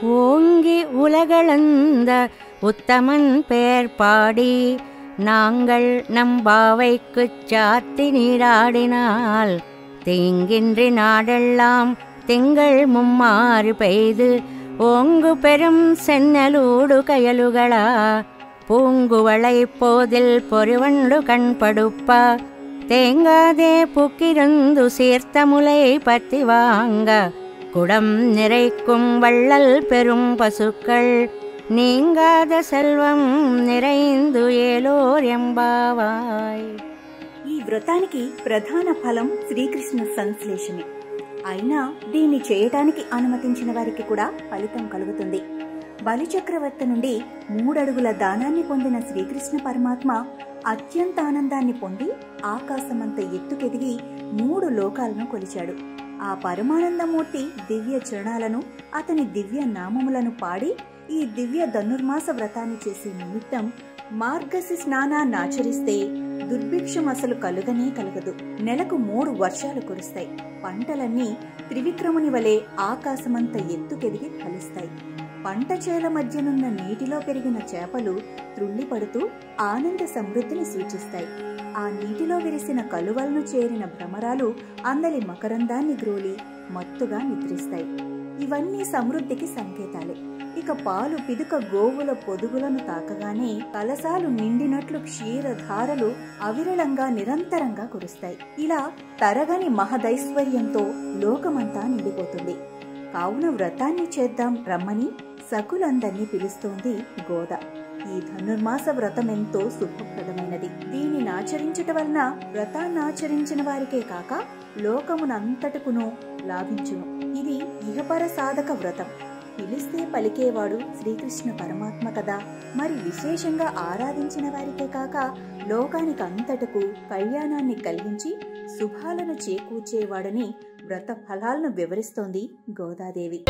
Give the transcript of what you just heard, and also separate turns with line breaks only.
ஓங்கி உலகளந்த உத்தமன் பெயர் பாடி நாங்கள் நம் பாவைக்குச் சாத்தி நீராடினால் தீங்கின்றி நாடெல்லாம் திங்கள் மும்மாறு பெய்து ஓங்கு பெரும் சென்னலூடு கயலுகளா பூங்குவளை போதில் பொறிவண்டு கண்படுப்ப தேங்காதே புக்கிருந்து சீர்த்த முலை பத்தி வாங்க குடம் நிறைக்கும் வள்ளல் பெரும் பசுக்கள் నీంగాద సెల్వం నిరైందు ఏలోర్ ఎంబావాయ్.
ఈ వ్రతానికి ప్రధాన ఫలం శ్రీకృష్ణ సంశ్లేషమే. అయినా దీన్ని చేయటానికి అనుమతించిన వారికి కూడా ఫలితం కలుగుతుంది. బలిచక్రవర్తి నుండి 3 అడుగుల దానాన్ని పొందిన శ్రీకృష్ణ పరమాత్మ అత్యంత ఆనందాన్ని పొంది ఆకాశమంత ఎత్తుకెదిగి 3 లోకాలను కొలిచాడు. ఆ పరమానందమూర్తి దివ్య చరణాలను అతని దివ్య నామములను పాడి ఈ దివ్య ధనుర్మాస వ్రతాన్ని చేసే నిమిత్తం మార్గశి స్నానాన్నాచరిస్తే దుర్భిక్షం అసలు కలుగనే కలగదు. నెలకు 3 వర్షాలు కురుస్తాయి. పంటలన్నీ త్రివిక్రముని వలె ఆకాశమంత ఎత్తుకెదిగి ఫలిస్తాయి. పంట చేల మధ్యనున్న నీటిలో పెరిగిన చేపలు త్రుళ్ళిపడుతూ ఆనంద సమృద్ధిని సూచిస్తాయి. ఆ నీటిలో విరిసిన కలువలను చేరిన భ్రమరాలు అందలి మకరందాన్ని గ్రోలి మత్తుగా నిద్రిస్తాయి. ఇవన్నీ సమృద్ధికి సంకేతాలే. ఇక పాలు పిదుక గోవుల పొదుగులను తాకగానే కలసాలు నిండినట్లు క్షీరధారలు అవిరళంగా నిరంతరంగా కురుస్తాయి. ఇలా తరగని మహదైశ్వర్యంతో లోకమంతా నిండిపోతుంది. కావున వ్రతాన్ని చేద్దాం రమ్మని సకులందర్నీ పిలుస్తోంది గోద. ఈ ధనుర్మాస వ్రతం ఎంతో శుభప్రదమైనది. దీనిని ఆచరించటం వలన వ్రతాన్నాచరించిన వారికే కాక లోకమునంతటకును లాభించును. ఇది ఇహపర సాధక వ్రతం. పిలిస్తే పలికేవాడు శ్రీకృష్ణ పరమాత్మ కదా. మరి విశేషంగా ఆరాధించిన వారికే కాక లోకానికి అంతటకు కళ్యాణాన్ని కలిగించి శుభాలను చేకూర్చేవాడని వ్రత ఫలాలను వివరిస్తోంది గోదాదేవి.